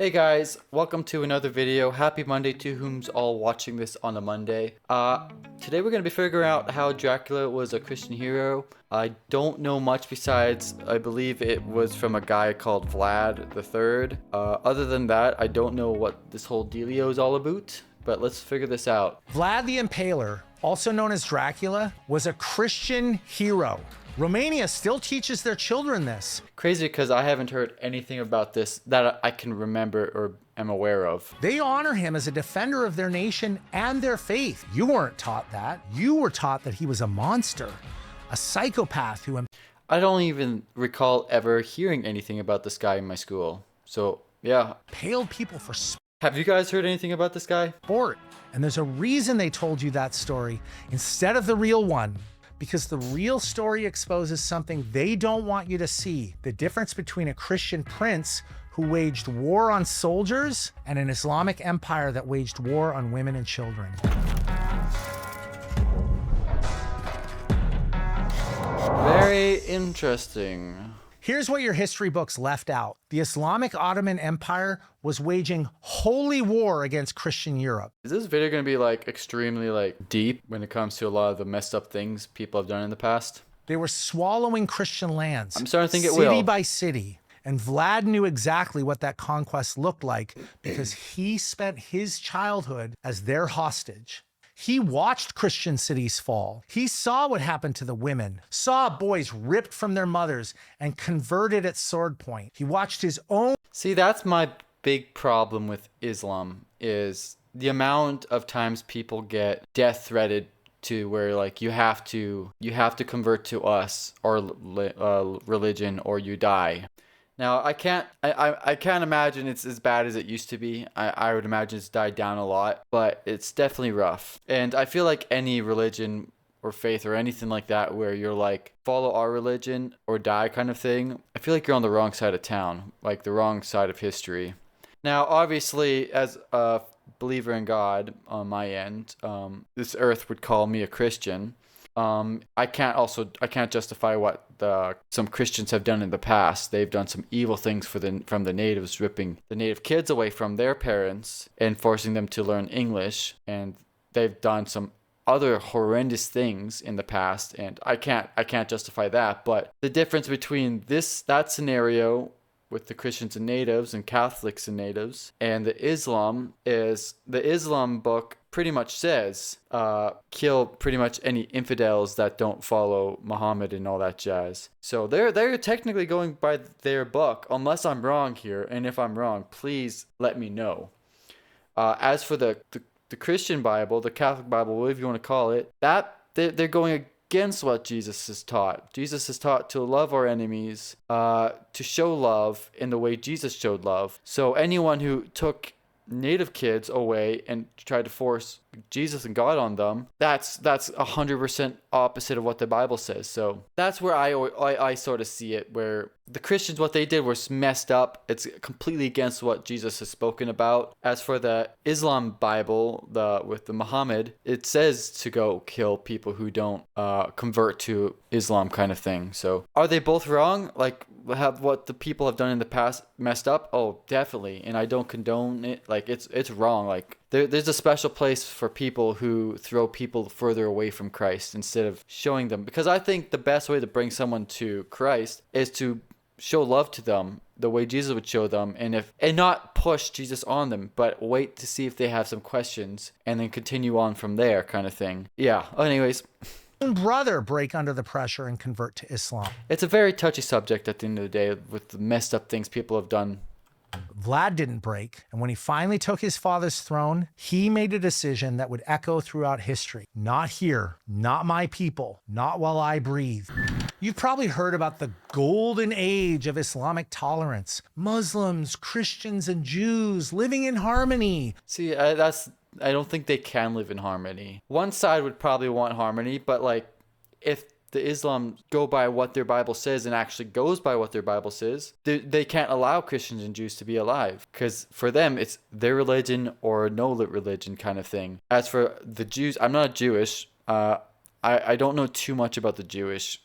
Hey guys, welcome to another video. Happy Monday to whom's all watching this on a Monday. Today we're going to be figuring out how Dracula was a Christian hero. I don't know much besides I believe it was from a guy called Vlad the Third. Other than that, I don't know what this whole dealio is all about, but let's figure this out. Vlad the Impaler, also known as Dracula, was a Christian hero. Romania still teaches their children this. Crazy because I haven't heard anything about this that I can remember or am aware of. They honor him as a defender of their nation and their faith. You weren't taught that. You were taught that he was a monster, a psychopath who I don't even recall ever hearing anything about this guy in my school. So, yeah. impaled people for Have you guys heard anything about this guy? sport. And there's a reason they told you that story instead of the real one. Because the real story exposes something they don't want you to see. The difference between a Christian prince who waged war on soldiers and an Islamic empire that waged war on women and children. Very interesting. Here's what your history books left out. The Islamic Ottoman Empire was waging holy war against Christian Europe. Is this video going to be like extremely deep when it comes to a lot of the messed up things people have done in the past? They were swallowing Christian lands. I'm starting to think it city will. by city. And Vlad knew exactly what that conquest looked like because he spent his childhood as their hostage. He watched Christian cities fall. He saw what happened to the women, saw boys ripped from their mothers and converted at sword point. He watched his own. See, that's my big problem with Islam is the amount of times people get death threatened to where like you have to convert to us or religion or you die. Now, I can't imagine it's as bad as it used to be. I would imagine it's died down a lot, but it's definitely rough. And I feel like any religion or faith or anything like that where you're like, follow our religion or die kind of thing, I feel like you're on the wrong side of town, like the wrong side of history. Now, obviously, as a believer in God on my end, this earth would call me a Christian. I can't justify what some Christians have done in the past. They've done some evil things from the natives, ripping the native kids away from their parents and forcing them to learn English. And they've done some other horrendous things in the past, and I can't justify that. But the difference between that scenario with the Christians and natives and Catholics and natives and the Islam is the Islam book pretty much says kill pretty much any infidels that don't follow Muhammad and all that jazz. So they're technically going by their book, unless I'm wrong here, and if I'm wrong, please let me know. As for the Christian Bible, the Catholic Bible, whatever you want to call it, that they're going against what Jesus has taught. Jesus has taught to love our enemies, to show love in the way Jesus showed love. So anyone who took native kids away and tried to force Jesus and God on them, that's 100% opposite of what the Bible says. So that's where I sort of see it, where the Christians, what they did was messed up. It's completely against what Jesus has spoken about. As for the Islam Bible, with the Muhammad, it says to go kill people who don't convert to Islam kind of thing. So are they both wrong? Like, have what the people have done in the past messed up? Oh, definitely. And I don't condone it. Like, it's wrong. Like, there's a special place for people who throw people further away from Christ instead of showing them. Because I think the best way to bring someone to Christ is to show love to them the way Jesus would show them, and not push Jesus on them, but wait to see if they have some questions and then continue on from there kind of thing. Yeah. Anyways, Brother break under the pressure and convert to Islam. it's a very touchy subject at the end of the day with the messed up things people have done. Vlad didn't break, and when he finally took his father's throne, he made a decision that would echo throughout history. Not here, not my people, not while I breathe. You've probably heard about the golden age of Islamic tolerance. Muslims, Christians, and Jews living in harmony. See, I don't think they can live in harmony. One side would probably want harmony, but like if the Islam go by what their Bible says and actually goes by what their Bible says, they can't allow Christians and Jews to be alive because for them it's their religion or no religion kind of thing. As for the Jews, I'm not Jewish. I don't know too much about the Jewish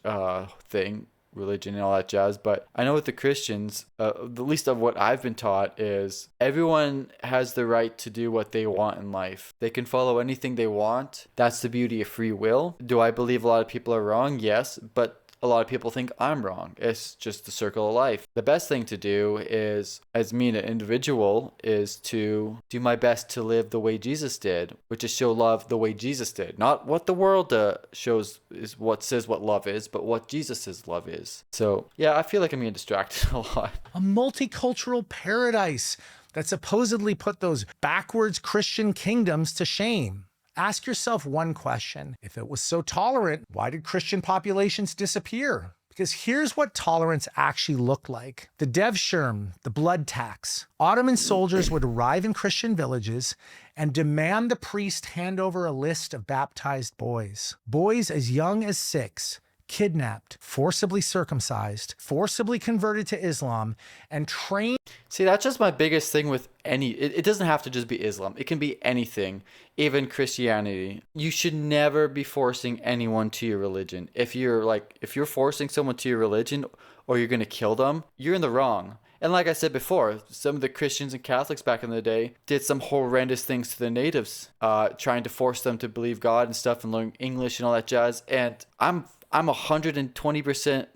thing religion and all that jazz. But I know with the Christians, the least of what I've been taught is everyone has the right to do what they want in life. They can follow anything they want. That's the beauty of free will. Do I believe a lot of people are wrong? Yes, but a lot of people think I'm wrong. It's just the circle of life. The best thing to do is, as me, an individual, is to do my best to live the way Jesus did, which is show love the way Jesus did. Not what the world shows is what says what love is, but what Jesus says love is. So yeah, I feel like I'm getting distracted a lot. A multicultural paradise that supposedly put those backwards Christian kingdoms to shame. Ask yourself one question. If it was so tolerant, why did Christian populations disappear? Because here's what tolerance actually looked like. The Devshirme, the blood tax. Ottoman soldiers would arrive in Christian villages and demand the priest hand over a list of baptized boys. Boys as young as 6, kidnapped, forcibly circumcised, forcibly converted to Islam, and trained. See, that's just my biggest thing with it doesn't have to just be Islam. It can be anything, even Christianity. You should never be forcing anyone to your religion. If you're forcing someone to your religion or you're going to kill them, you're in the wrong. And like I said before, some of the Christians and Catholics back in the day did some horrendous things to the natives, trying to force them to believe God and stuff and learn English and all that jazz. And I'm 120%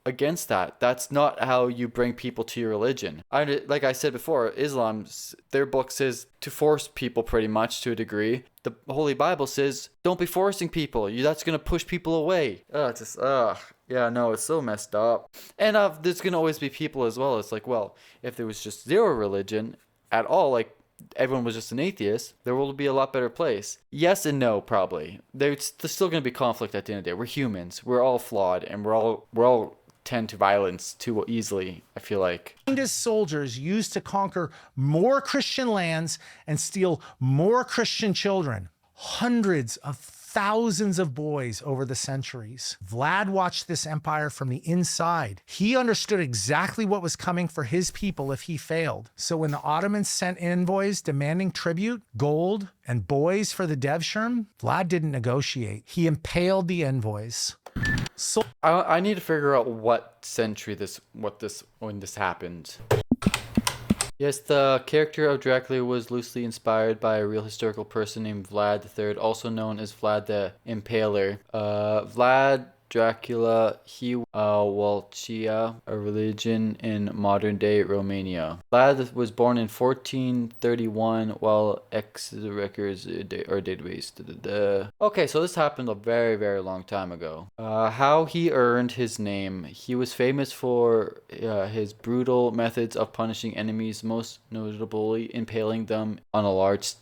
against that. That's not how you bring people to your religion. Like I said before, Islam, their book says to force people pretty much to a degree. The Holy Bible says don't be forcing people. That's going to push people away. Yeah, no, it's so messed up. And there's going to always be people as well. It's like, well, if there was just zero religion at all, like everyone was just an atheist, the world would be a lot better place. Yes and no, probably. There's still going to be conflict at the end of the day. We're humans. We're all flawed, and we're all tend to violence too easily, I feel like. As soldiers used to conquer more Christian lands and steal more Christian children. Hundreds of thousands of boys over the centuries. Vlad watched this empire from the inside. He understood exactly what was coming for his people if he failed. So when the Ottomans sent envoys demanding tribute, gold, and boys for the Devshirme, Vlad didn't negotiate. He impaled the envoys. So I need to figure out what century when this happened. Yes, the character of Dracula was loosely inspired by a real historical person named Vlad III, also known as Vlad the Impaler. Vlad Dracula, he Walchia, a religion in modern-day Romania. Vlad was born in 1431, while records or database. Okay, so this happened a very, very long time ago. How he earned his name. He was famous for his brutal methods of punishing enemies, most notably impaling them on a large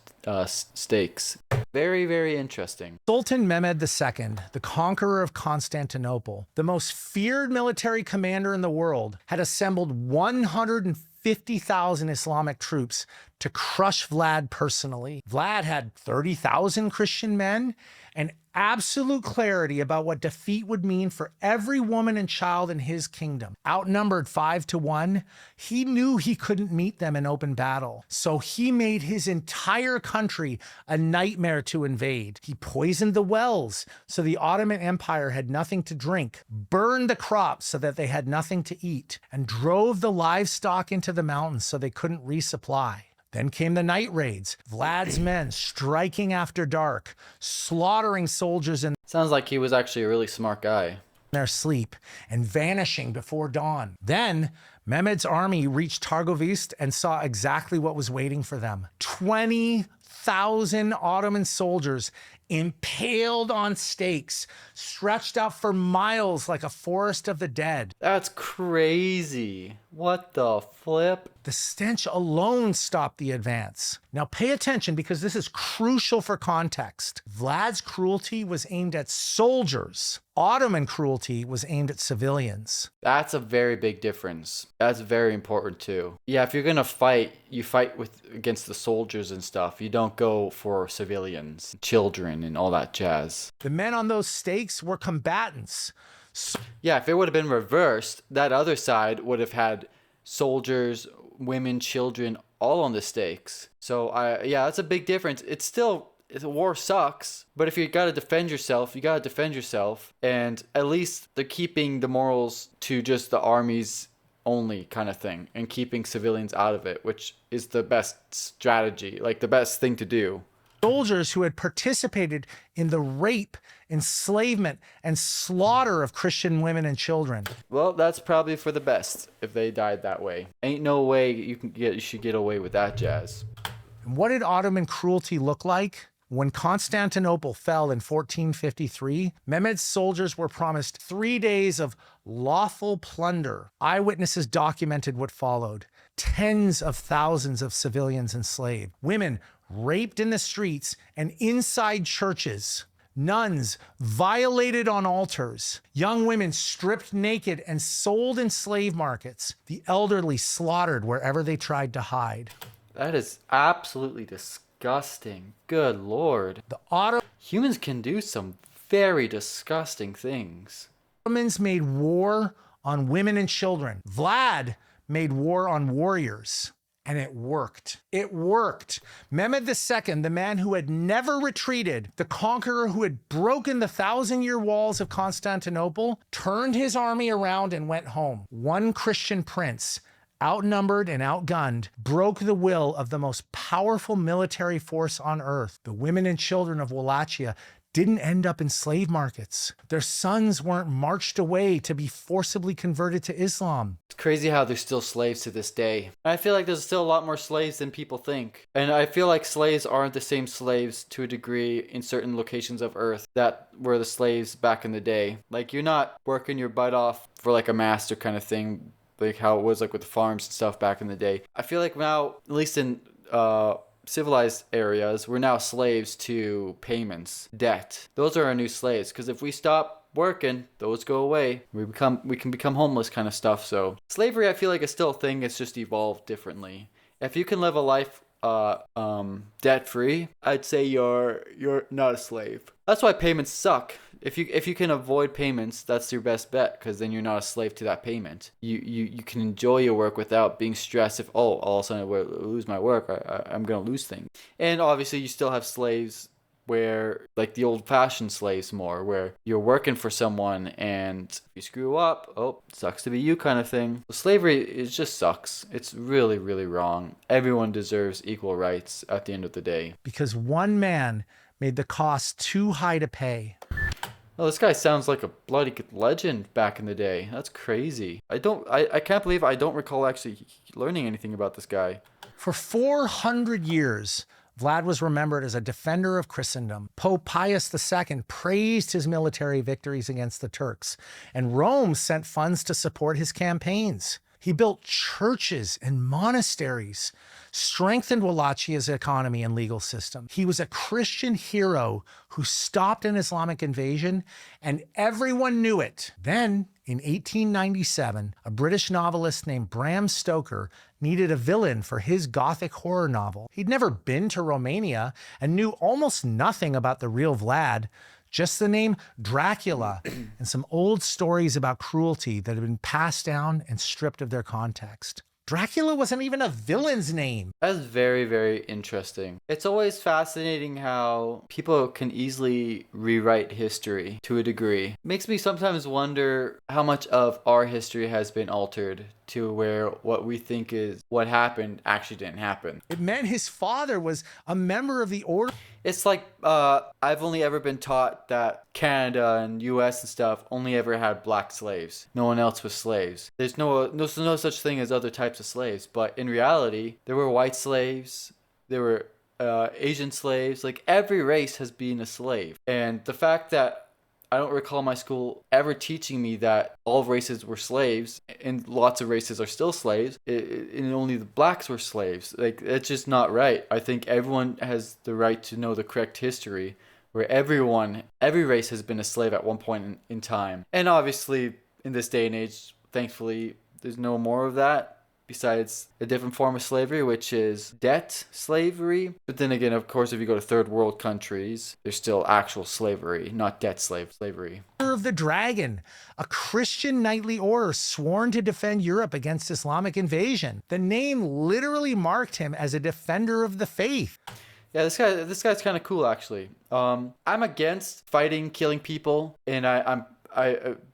stakes. Very, very interesting. Sultan Mehmed II, the conqueror of Constantinople, the most feared military commander in the world, had assembled 150,000 Islamic troops to crush Vlad personally. Vlad had 30,000 Christian men and absolute clarity about what defeat would mean for every woman and child in his kingdom. Outnumbered 5-1, he knew he couldn't meet them in open battle. So he made his entire country a nightmare to invade. He poisoned the wells so the Ottoman Empire had nothing to drink, burned the crops so that they had nothing to eat, and drove the livestock into the mountains so they couldn't resupply. Then came the night raids, Vlad's men striking after dark, slaughtering soldiers in Sounds like he was actually a really smart guy. their sleep and vanishing before dawn. Then Mehmed's army reached Targovist and saw exactly what was waiting for them. 20,000 Ottoman soldiers impaled on stakes, stretched out for miles like a forest of the dead. That's crazy. What the flip? The stench alone stopped the advance. Now pay attention because this is crucial for context. Vlad's cruelty was aimed at soldiers. Ottoman cruelty was aimed at civilians. That's a very big difference. That's very important too. Yeah, if you're gonna fight, you fight against the soldiers and stuff. You don't go for civilians, children, and all that jazz. The men on those stakes were combatants. Yeah, if it would have been reversed, that other side would have had soldiers, women, children, all on the stakes. So yeah, that's a big difference. It's still the war sucks, but if you gotta defend yourself, you gotta defend yourself. And at least they're keeping the morals to just the armies only kind of thing and keeping civilians out of it, which is the best strategy, like the best thing to do. Soldiers who had participated in the rape, enslavement, and slaughter of Christian women and children. Well, that's probably for the best if they died that way. Ain't no way you should get away with that jazz. And what did Ottoman cruelty look like? When Constantinople fell in 1453, Mehmed's soldiers were promised 3 days of lawful plunder. Eyewitnesses documented what followed. Tens of thousands of civilians enslaved, women raped in the streets and inside churches, nuns violated on altars, young women stripped naked and sold in slave markets, the elderly slaughtered wherever they tried to hide. That is absolutely disgusting. Good Lord. Humans can do some very disgusting things. Ottomans made war on women and children. Vlad made war on warriors. And it worked. It worked. Mehmed II, the man who had never retreated, the conqueror who had broken the 1,000-year walls of Constantinople, turned his army around and went home. One Christian prince, outnumbered and outgunned, broke the will of the most powerful military force on earth. The women and children of Wallachia didn't end up in slave markets. Their sons weren't marched away to be forcibly converted to Islam. It's crazy how they're still slaves to this day. I feel like there's still a lot more slaves than people think. And I feel like slaves aren't the same slaves to a degree in certain locations of Earth that were the slaves back in the day. Like, you're not working your butt off for like a master kind of thing, like how it was like with the farms and stuff back in the day. I feel like now, at least in civilized areas, we're now slaves to payments, debt. Those are our new slaves, because if we stop working, those go away. We can become homeless kind of stuff. So slavery, I feel like, is still a thing. It's just evolved differently. If you can live a life debt free, I'd say you're not a slave. That's why payments suck. If you can avoid payments, that's your best bet, because then you're not a slave to that payment. You can enjoy your work without being stressed if, oh, all of a sudden I lose my work, I'm going to lose things. And obviously you still have slaves where, like the old-fashioned slaves more, where you're working for someone and if you screw up, oh, sucks to be you kind of thing. Slavery, it just sucks. It's really, really wrong. Everyone deserves equal rights at the end of the day. Because one man made the cost too high to pay. Oh, this guy sounds like a bloody legend back in the day. That's crazy. I can't believe I don't recall actually learning anything about this guy. For 400 years, Vlad was remembered as a defender of Christendom. Pope Pius II praised his military victories against the Turks, and Rome sent funds to support his campaigns. He built churches and monasteries, strengthened Wallachia's economy and legal system. He was a Christian hero who stopped an Islamic invasion, and everyone knew it. Then, in 1897, a British novelist named Bram Stoker needed a villain for his Gothic horror novel. He'd never been to Romania and knew almost nothing about the real Vlad, just the name Dracula and some old stories about cruelty that had been passed down and stripped of their context. Dracula wasn't even a villain's name. That's very, very interesting. It's always fascinating how people can easily rewrite history to a degree. Makes me sometimes wonder how much of our history has been altered to where what we think is what happened actually didn't happen. It meant his father was a member of the order. It's like I've only ever been taught that Canada and US and stuff only ever had black slaves. No one else was slaves. There's no such thing as other types of slaves. But in reality, there were white slaves, there were Asian slaves. Like, every race has been a slave. And the fact that I don't recall my school ever teaching me that all races were slaves and lots of races are still slaves and only the blacks were slaves. Like, it's just not right. I think everyone has the right to know the correct history where every race has been a slave at one point in time. And obviously in this day and age, thankfully, there's no more of that. Besides a different form of slavery, which is debt slavery. But then again, of course, if you go to third world countries, there's still actual slavery, not debt slavery. Of the Dragon, a Christian knightly order sworn to defend Europe against Islamic invasion. The name literally marked him as a defender of the faith. Yeah, this guy's kind of cool actually. I'm against fighting, killing people, and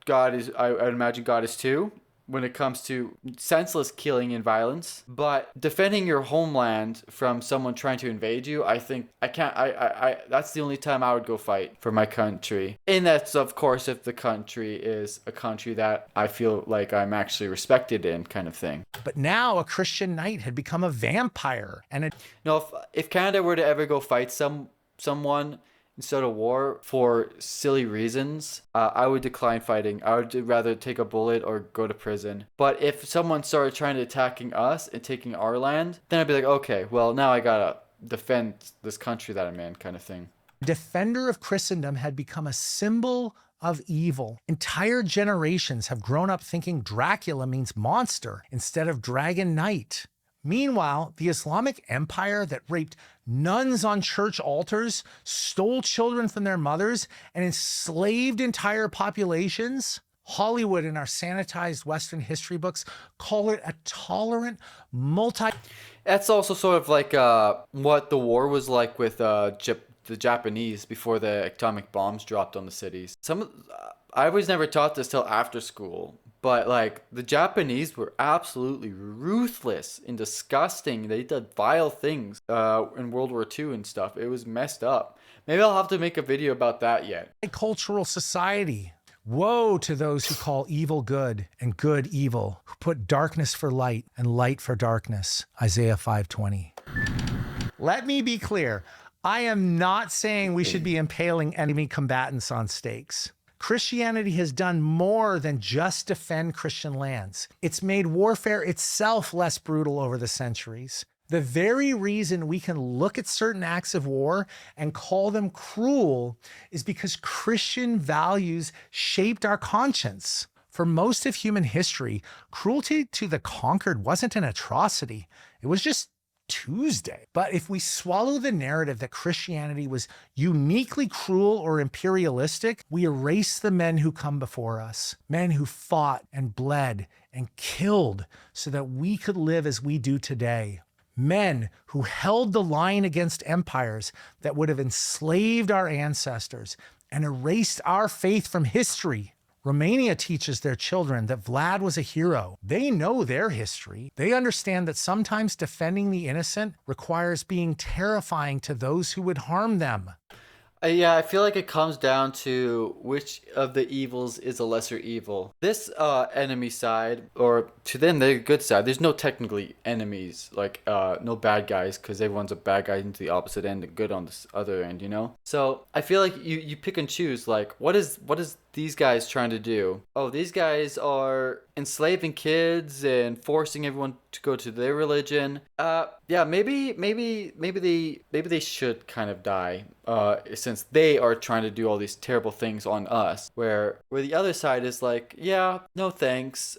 God is I imagine God is too when it comes to senseless killing and violence. But defending your homeland from someone trying to invade you, I think I can't. I that's the only time I would go fight for my country. And that's of course if the country is a country that I feel like I'm actually respected in, kind of thing. But now a Christian knight had become a vampire, and it No, if Canada were to ever go fight someone instead of war for silly reasons, I would decline fighting. I would rather take a bullet or go to prison. But if someone started trying to attacking us and taking our land, then I'd be like, okay, well now I gotta defend this country that I'm in, kind of thing. defender of Christendom had become a symbol of evil. Entire generations have grown up thinking Dracula means monster instead of dragon knight. Meanwhile, the Islamic Empire that raped nuns on church altars, stole children from their mothers, and enslaved entire populations, Hollywood and our sanitized Western history books call it a tolerant, multi. That's also sort of like what the war was like with the Japanese before the atomic bombs dropped on the cities. I was never taught this till after school, but like the Japanese were absolutely ruthless and disgusting. They did vile things in World War II and stuff. It was messed up. Maybe I'll have to make a video about that yet. Cultural society. Woe to those who call evil good and good evil, who put darkness for light and light for darkness. Isaiah 5:20. Let me be clear. I am not saying we should be impaling enemy combatants on stakes. Christianity has done more than just defend Christian lands. It's made warfare itself less brutal over the centuries. The very reason we can look at certain acts of war and call them cruel is because Christian values shaped our conscience. For most of human history, cruelty to the conquered wasn't an atrocity. It was just Tuesday. But if we swallow the narrative that Christianity was uniquely cruel or imperialistic, we erase the men who come before us, men who fought and bled and killed so that we could live as we do today. Men who held the line against empires that would have enslaved our ancestors and erased our faith from history. Romania teaches their children that Vlad was a hero. They know their history. They understand that sometimes defending the innocent requires being terrifying to those who would harm them. Yeah, I feel like it comes down to which of the evils is a lesser evil. This enemy side, or to them the good side, there's no technically enemies, like no bad guys, because everyone's a bad guy into the opposite end and good on this other end, you know? So I feel like you pick and choose, like, what is these guys trying to do? Oh, these guys are enslaving kids and forcing everyone to go to their religion. Yeah, maybe they should kind of die, since they are trying to do all these terrible things on us. Where the other side is like, yeah, no thanks.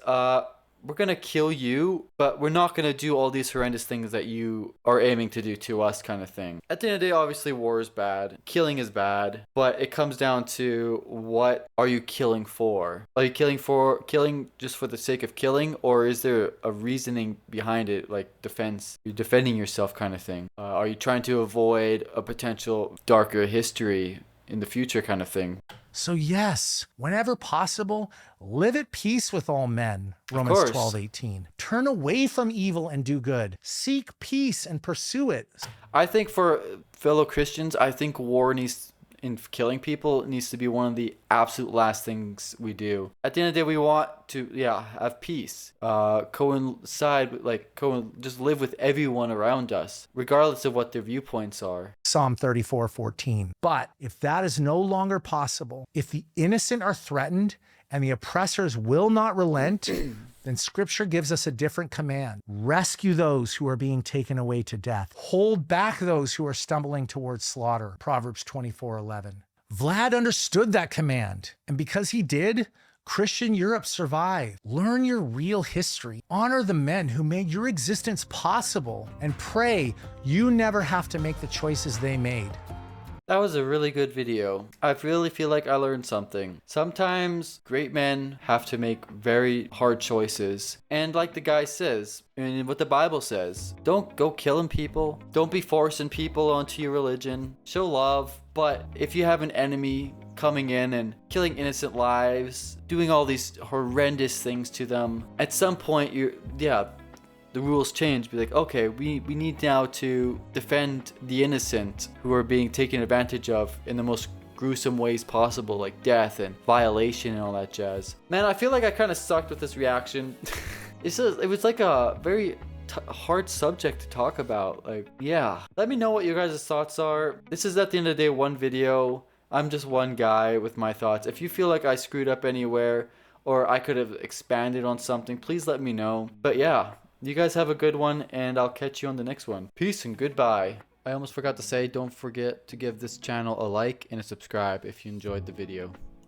We're gonna kill you, but we're not gonna do all these horrendous things that you are aiming to do to us, kind of thing. At the end of the day, obviously war is bad, killing is bad, but it comes down to what are you killing for? Are you killing just for the sake of killing, or is there a reasoning behind it, like defense? You're defending yourself, kind of thing. Are you trying to avoid a potential darker history in the future, kind of thing? So yes, whenever possible, live at peace with all men. Romans 12:18. Turn away from evil and do good. Seek peace and pursue it. I think for fellow Christians, I think war in killing people needs to be one of the absolute last things we do. At the end of the day, we want to, have peace. Just live with everyone around us, regardless of what their viewpoints are. Psalm 34:14. But if that is no longer possible, if the innocent are threatened and the oppressors will not relent, then Scripture gives us a different command. Rescue those who are being taken away to death. Hold back those who are stumbling towards slaughter. Proverbs 24:11. Vlad understood that command, and because he did, Christian Europe survived. Learn your real history. Honor the men who made your existence possible, and pray you never have to make the choices they made. That was a really good video. I really feel like I learned something. Sometimes great men have to make very hard choices. And like the guy says, and what the Bible says, don't go killing people. Don't be forcing people onto your religion. Show love. But if you have an enemy coming in and killing innocent lives, doing all these horrendous things to them, at some point the rules change. Be like, okay, we need now to defend the innocent who are being taken advantage of in the most gruesome ways possible, like death and violation and all that jazz. Man, I feel like I kind of sucked with this reaction. It was like a very hard subject to talk about. Like, yeah. Let me know what your guys' thoughts are. This is at the end of the day one video. I'm just one guy with my thoughts. If you feel like I screwed up anywhere or I could have expanded on something, please let me know. But yeah. You guys have a good one, and I'll catch you on the next one. Peace and goodbye. I almost forgot to say, don't forget to give this channel a like and a subscribe if you enjoyed the video.